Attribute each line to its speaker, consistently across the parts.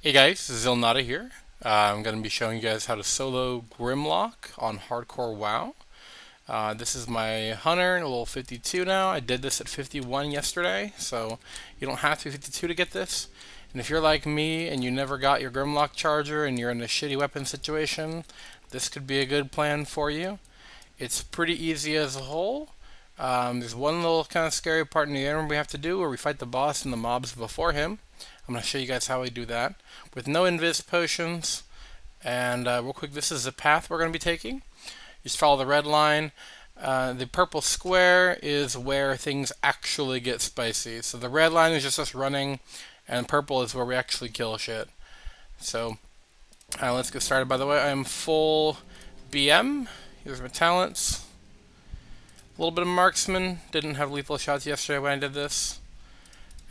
Speaker 1: Hey guys, this is Ilnata here. I'm going to be showing you guys how to solo Grimlok on Hardcore WoW. This is my hunter, level 52 now. I did this at 51 yesterday, so you don't have to be 52 to get this. And if you're like me and you never got your Grimlock charger and you're in a shitty weapon situation, this could be a good plan for you. It's pretty easy as a whole. There's one little kind of scary part in the end we have to do where we fight the boss and the mobs before him. I'm going to show you guys how we do that with no invis potions. And real quick, this is the path we're going to be taking. You just follow the red line. The purple square is where things actually get spicy. So the red line is just us running, and purple is where we actually kill shit. So let's get started. By the way, I am full BM. Here's my talents. A little bit of marksman. Didn't have lethal shots yesterday when I did this.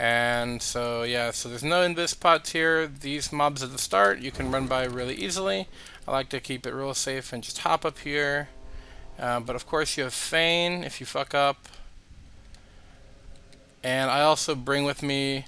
Speaker 1: And so yeah, so there's no invis pots here. These mobs at the start you can run by really easily. I like to keep it real safe and just hop up here. But of course you have feign if you fuck up. And I also bring with me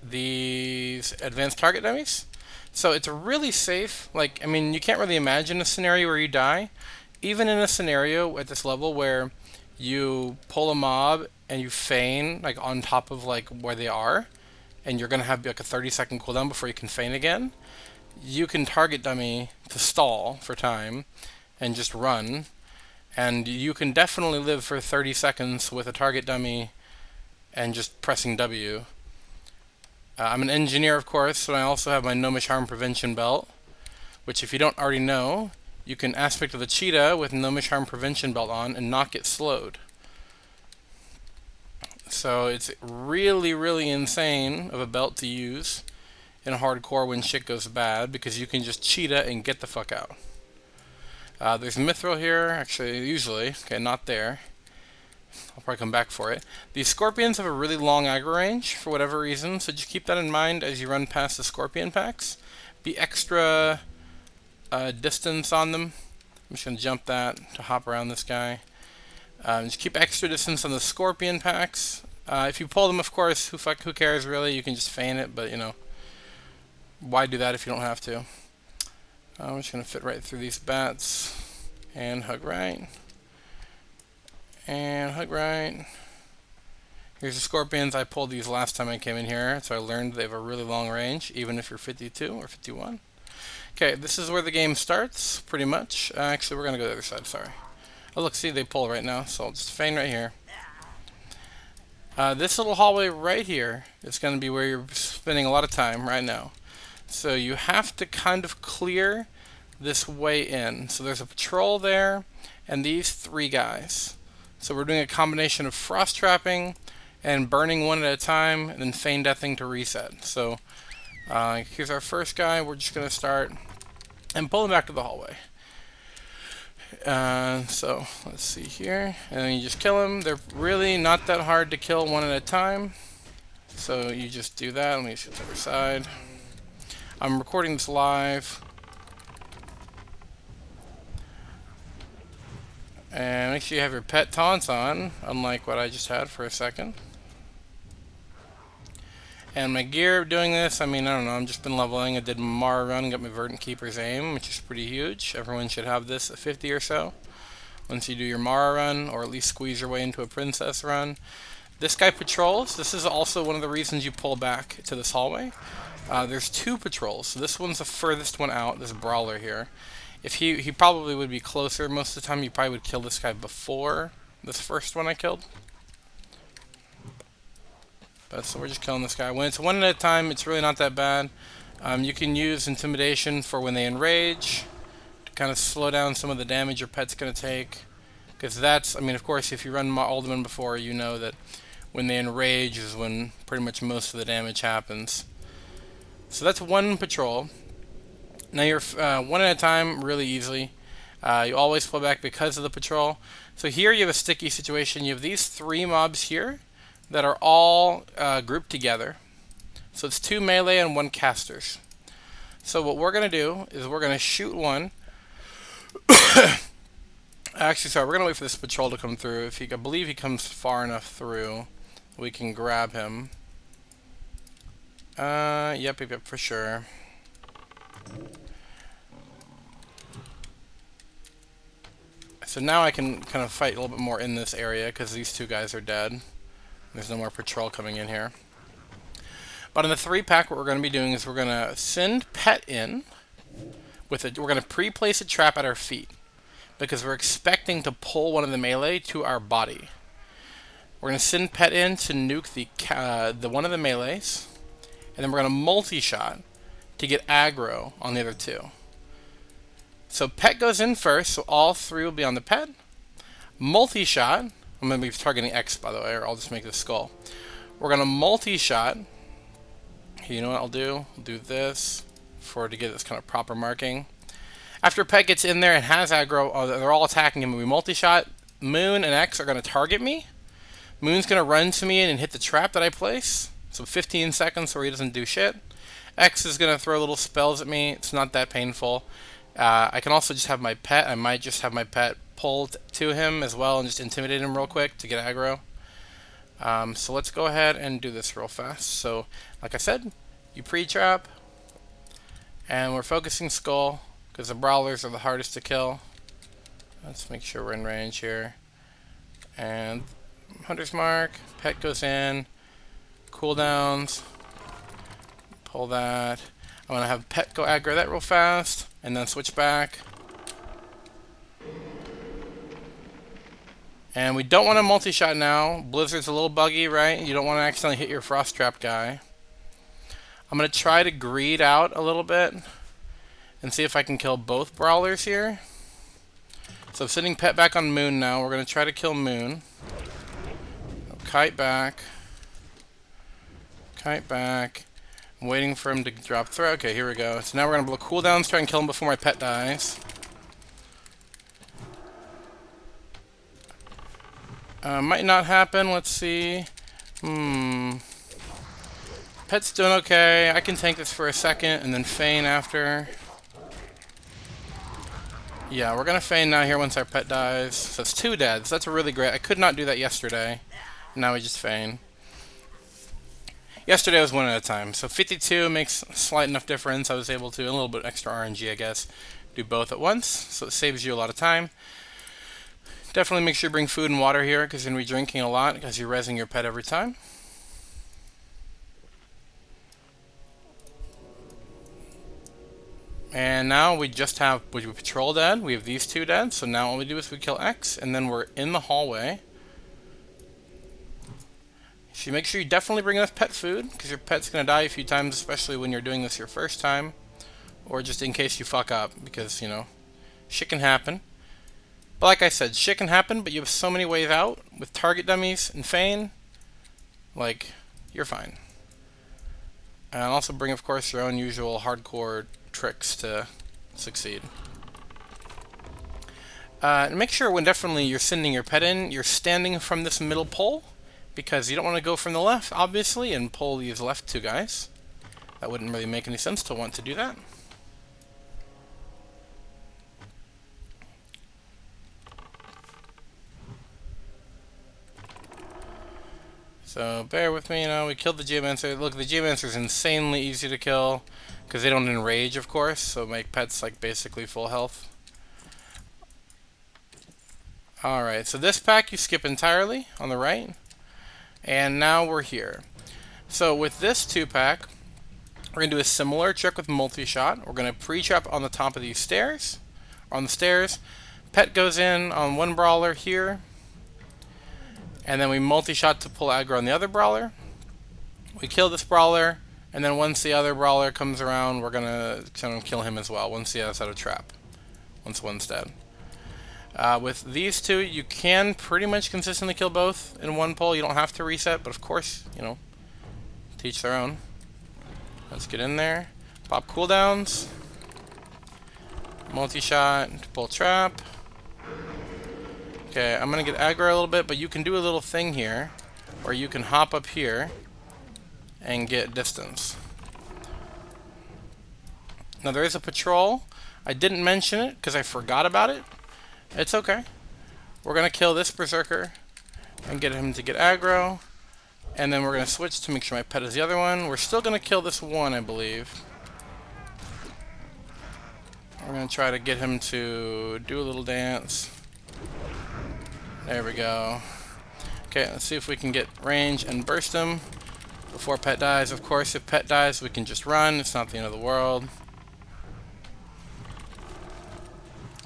Speaker 1: these advanced target dummies. So it's really safe. Like, I mean, you can't really imagine a scenario where you die. Even in a scenario at this level where you pull a mob and you feign like on top of like where they are, and you're gonna have like a 30-second cooldown before you can feign again, you can target dummy to stall for time and just run, and you can definitely live for 30 seconds with a target dummy and just pressing W. I'm an engineer, of course, and I also have my gnomish harm prevention belt, which if you don't already know, you can aspect of the cheetah with gnomish harm prevention belt on and not get slowed. So it's really, really insane of a belt to use in hardcore when shit goes bad, because you can just cheetah and get the fuck out. There's mithril here, actually, usually. Okay, not there. I'll probably come back for it. These scorpions have a really long aggro range for whatever reason, so just keep that in mind as you run past the scorpion packs. Be extra distance on them. I'm just going to jump that to hop around this guy. Just keep extra distance on the scorpion packs. If you pull them, of course, who cares really? You can just feign it, but you know, why do that if you don't have to? I'm just going to fit right through these bats and hug right. And hug right. Here's the scorpions. I pulled these last time I came in here, so I learned they have a really long range, even if you're 52 or 51. Okay, this is where the game starts, pretty much. Actually, we're going to go to the other side, sorry. Oh look, see, they pull right now, so I'll just feign right here. This little hallway right here is going to be where you're spending a lot of time right now. So you have to kind of clear this way in. So there's a patrol there, and these three guys. So we're doing a combination of frost trapping and burning one at a time, and then feign deathing to reset. So here's our first guy. We're just going to start and pull him back to the hallway. So let's see here, and then you just kill them. They're really not that hard to kill one at a time, so you just do that. Let me shoot the other side. I'm recording this live, and make sure you have your pet taunts on, unlike what I just had for a second. And my gear doing this, I mean, I don't know, I've just been leveling. I did my Mara run and got my Verdant Keeper's aim, which is pretty huge. Everyone should have this at 50 or so once you do your Mara run, or at least squeeze your way into a Princess run. This guy patrols. This is also one of the reasons you pull back to this hallway. There's two patrols. So this one's the furthest one out, this brawler here. If he probably would be closer most of the time. You probably would kill this guy before this first one I killed. So we're just killing this guy. When it's one at a time, it's really not that bad. You can use intimidation for when they enrage, to kind of slow down some of the damage your pet's going to take. Because that's, I mean, of course, if you run Alderman before, you know that when they enrage is when pretty much most of the damage happens. So that's one patrol. Now you're one at a time really easily. You always pull back because of the patrol. So here you have a sticky situation. You have these three mobs here that are all grouped together. So it's two melee and one casters. So what we're going to do is we're going to shoot one. Actually, sorry, we're going to wait for this patrol to come through. If I believe he comes far enough through, we can grab him. Yep, for sure. So now I can kind of fight a little bit more in this area because these two guys are dead. There's no more patrol coming in here. But in the 3-pack, what we're going to be doing is we're going to send Pet in with it. We're going to pre-place a trap at our feet because we're expecting to pull one of the melee to our body. We're going to send Pet in to nuke the one of the melees, and then we're going to multi-shot to get aggro on the other two. So Pet goes in first, so all 3 will be on the Pet. Multi-shot, I'm going to be targeting X, by the way, or I'll just make the skull. We're going to multi-shot. You know what I'll do? I'll do this to get this kind of proper marking. After Pet gets in there and has aggro, they're all attacking him. We multi-shot. Moon and X are going to target me. Moon's going to run to me and hit the trap that I place. So 15 seconds where he doesn't do shit. X is going to throw little spells at me. It's not that painful. I can also just have my Pet. I might just have my Pet pulled to him as well and just intimidate him real quick to get aggro. So let's go ahead and do this real fast. So, like I said, you pre-trap, and we're focusing Skull because the Brawlers are the hardest to kill. Let's make sure we're in range here. And Hunter's Mark, Pet goes in, cooldowns, pull that. I'm going to have Pet go aggro that real fast, and then switch back. And we don't want to multi-shot now. Blizzard's a little buggy, right? You don't want to accidentally hit your Frost Trap guy. I'm going to try to greed out a little bit and see if I can kill both Brawlers here. So I'm sending Pet back on Moon now. We're going to try to kill Moon. Kite back. Kite back. I'm waiting for him to drop throw. Okay, here we go. So now we're going to blow cooldowns, try and kill him before my Pet dies. Might not happen. Let's see. Pet's doing okay. I can tank this for a second and then feign after. Yeah, we're going to feign now here once our Pet dies. So it's 2 dead. So that's really great. I could not do that yesterday. Now we just feign. Yesterday was 1 at a time. So 52 makes a slight enough difference. I was able to, a little bit extra RNG, I guess, do both at once. So it saves you a lot of time. Definitely make sure you bring food and water here because you're going to be drinking a lot because you're rezzing your Pet every time. And now we just have we patrol dead. We have these 2 dead. So now all we do is we kill X, and then we're in the hallway. So you make sure you definitely bring enough Pet food because your Pet's going to die a few times, especially when you're doing this your first time, or just in case you fuck up because, you know, shit can happen. But like I said, shit can happen, but you have so many ways out with target dummies and feign. Like, you're fine. And also bring, of course, your own usual hardcore tricks to succeed. And make sure when definitely you're sending your Pet in, you're standing from this middle pole, because you don't want to go from the left, obviously, and pull these left 2 guys. That wouldn't really make any sense to want to do that. So bear with me, you know, we killed the Geomancer. Look, the Geomancer is insanely easy to kill because they don't enrage, of course, so make Pets like basically full health. Alright, so this pack you skip entirely on the right. And now we're here. So with this 2-pack, we're going to do a similar trick with multi-shot. We're going to pre-trap on the top of these stairs. On the stairs, Pet goes in on one Brawler here. And then we multi-shot to pull aggro on the other Brawler. We kill this Brawler, and then once the other Brawler comes around, we're going to kill him as well, once he has out of trap. Once one's dead. With these 2, you can pretty much consistently kill both in one pull. You don't have to reset, but of course, you know, teach their own. Let's get in there. Pop cooldowns. Multi-shot, pull trap. Okay, I'm going to get aggro a little bit, but you can do a little thing here where you can hop up here and get distance. Now there is a patrol. I didn't mention it because I forgot about it. It's okay. We're going to kill this Berserker and get him to get aggro. And then we're going to switch to make sure my pet is the other one. We're still going to kill this one, I believe. We're going to try to get him to do a little dance. There we go. Okay, let's see if we can get range and burst him before pet dies. Of course, if pet dies, we can just run. It's not the end of the world.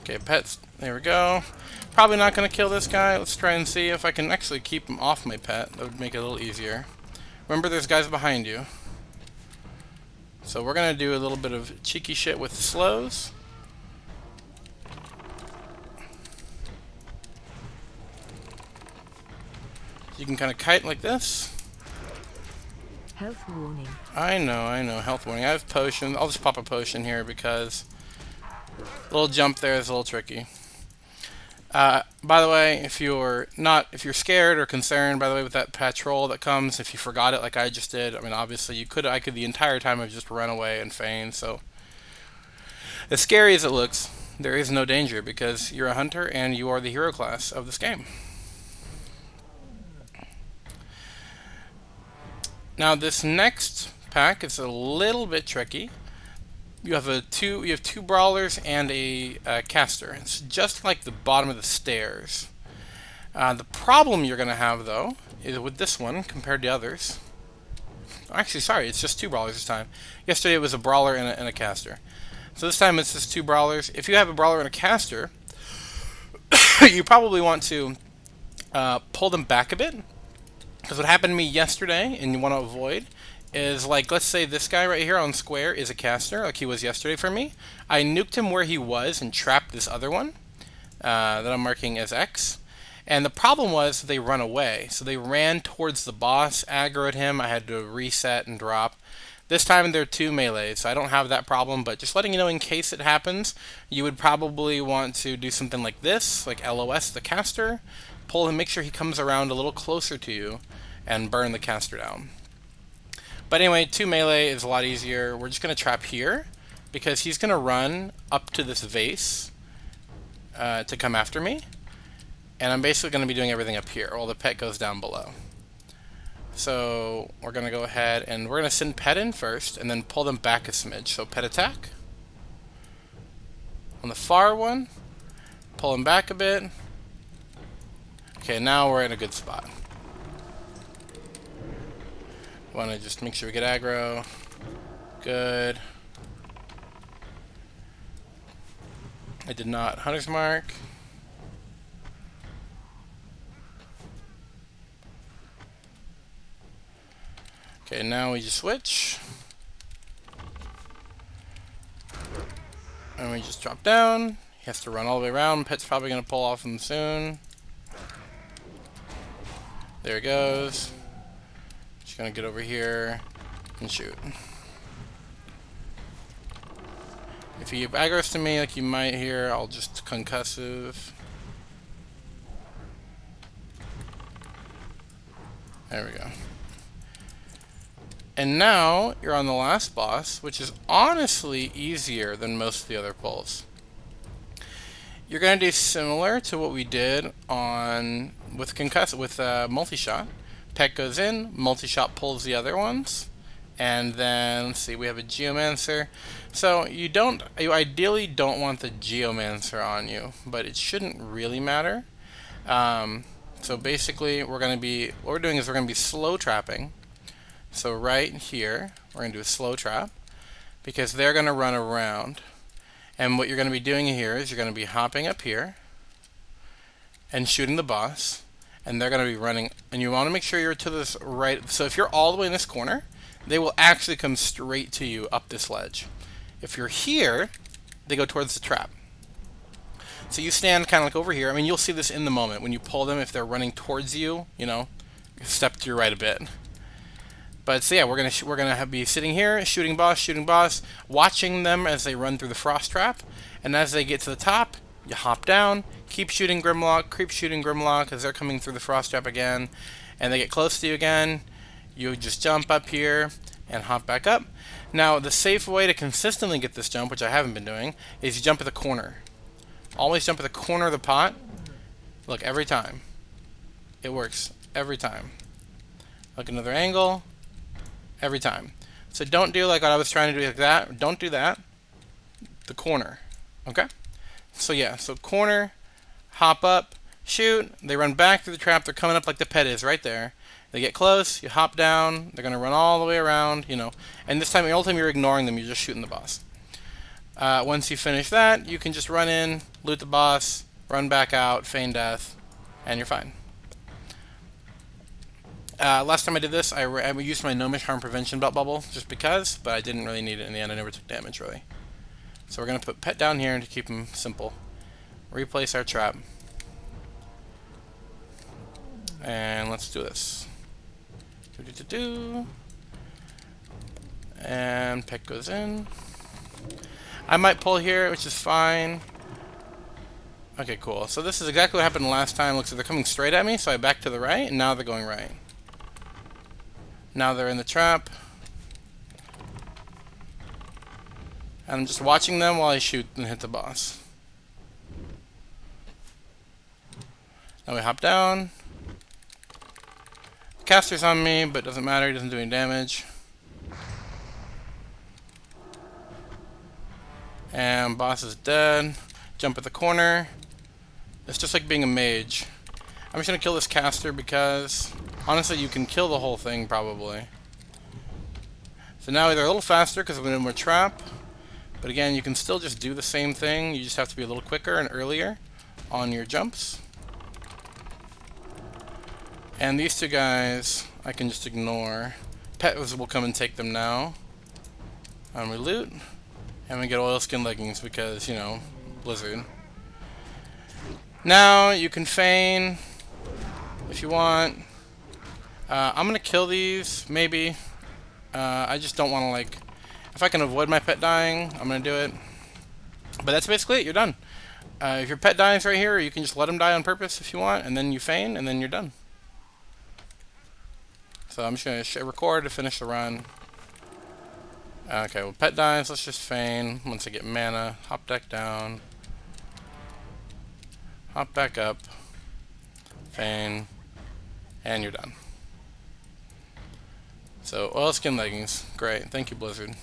Speaker 1: Okay, pets. There we go. Probably not going to kill this guy. Let's try and see if I can actually keep him off my pet. That would make it a little easier. Remember, there's guys behind you. So we're going to do a little bit of cheeky shit with slows. You can kind of kite like this.
Speaker 2: Health warning.
Speaker 1: I know, health warning. I have potions. I'll just pop a potion here because a little jump there is a little tricky. By the way, if you're scared or concerned, by the way, with that patrol that comes, if you forgot it like I just did, I mean, obviously I could the entire time have just run away and feign. So, as scary as it looks, there is no danger because you're a hunter and you are the hero class of this game. Now, this next pack is a little bit tricky. You have two brawlers and a caster. It's just like the bottom of the stairs. The problem you're going to have, though, is with this one compared to others. Actually, sorry, it's just two brawlers this time. Yesterday it was a brawler and a caster. So this time it's just two brawlers. If you have a brawler and a caster, you probably want to pull them back a bit. Because what happened to me yesterday, and you want to avoid, is like, let's say this guy right here on square is a caster, like he was yesterday for me. I nuked him where he was and trapped this other one that I'm marking as X. And the problem was they run away. So they ran towards the boss, aggroed him. I had to reset and drop. This time they're two melees, so I don't have that problem, but just letting you know in case it happens, you would probably want to do something like this, like LOS the caster, pull him, make sure he comes around a little closer to you, and burn the caster down. But anyway, two melee is a lot easier. We're just going to trap here, because he's going to run up to this vase to come after me, and I'm basically going to be doing everything up here, while the pet goes down below. So we're going to go ahead and we're going to send pet in first and then pull them back a smidge. So pet attack. On the far one, pull him back a bit. Okay, now we're in a good spot. Want to just make sure we get aggro. Good. I did not hunter's mark. Okay, now we just switch. And we just drop down. He has to run all the way around. Pet's probably going to pull off him soon. There he goes. Just going to get over here and shoot. If he aggroes to me like you might hear, I'll just concussive. There we go. And now you're on the last boss, which is honestly easier than most of the other pulls. You're going to do similar to what we did on with multi-shot. Pet goes in, multi-shot pulls the other ones, and then let's see, we have a Geomancer. So you ideally don't want the Geomancer on you, but it shouldn't really matter. So basically, what we're doing is we're going to be slow trapping. So right here, we're going to do a slow trap because they're going to run around. And what you're going to be doing here is you're going to be hopping up here and shooting the boss. And they're going to be running. And you want to make sure you're to this right. So if you're all the way in this corner, they will actually come straight to you up this ledge. If you're here, they go towards the trap. So you stand kind of like over here. I mean, you'll see this in the moment. When you pull them, if they're running towards you, step to your right a bit. But so yeah, we're gonna be sitting here, shooting boss, watching them as they run through the frost trap, and as they get to the top, you hop down, keep shooting Grimlok, creep shooting Grimlok as they're coming through the frost trap again, and they get close to you again. You just jump up here and hop back up. Now, the safe way to consistently get this jump, which I haven't been doing, is you jump at the corner. Always jump at the corner of the pot. Look, every time. It works every time. Look another angle. Every time. So don't do like what I was trying to do like that. Don't do that. The corner. Okay? So yeah, so corner, hop up, shoot. They run back through the trap. They're coming up like the pet is right there. They get close. You hop down. They're going to run all the way around, you know. And this time, the whole time you're ignoring them. You're just shooting the boss. Once you finish that, you can just run in, loot the boss, run back out, feign death, and you're fine. Last time I did this, I used my Gnomish Harm Prevention Belt Bubble just because, but I didn't really need it in the end. I never took damage, really. So we're going to put Pet down here to keep him simple. Replace our trap. And let's do this. And Pet goes in. I might pull here, which is fine. Okay, cool. So this is exactly what happened last time. Looks like they're coming straight at me, so I back to the right, and now they're going right. Now they're in the trap. And I'm just watching them while I shoot and hit the boss. Now we hop down. Caster's on me, but doesn't matter, he doesn't do any damage. And boss is dead. Jump at the corner. It's just like being a mage. I'm just gonna kill this caster because honestly you can kill the whole thing probably. So now they're a little faster because I'm in more trap. But again, you can still just do the same thing. You just have to be a little quicker and earlier on your jumps. And these two guys, I can just ignore. Pet will come and take them now. And we loot. And we get oilskin leggings because, you know, Blizzard. Now, you can feign if you want. I'm going to kill these, maybe. I just don't want to, like... If I can avoid my pet dying, I'm going to do it. But that's basically it. You're done. If your pet dies right here, you can just let him die on purpose if you want, and then you feign, and then you're done. So I'm just going to record to finish the run. Okay, well, pet dies. Let's just feign. Once I get mana, hop deck down. Hop back up. Feign. And you're done. So, oilskin leggings. Great. Thank you, Blizzard.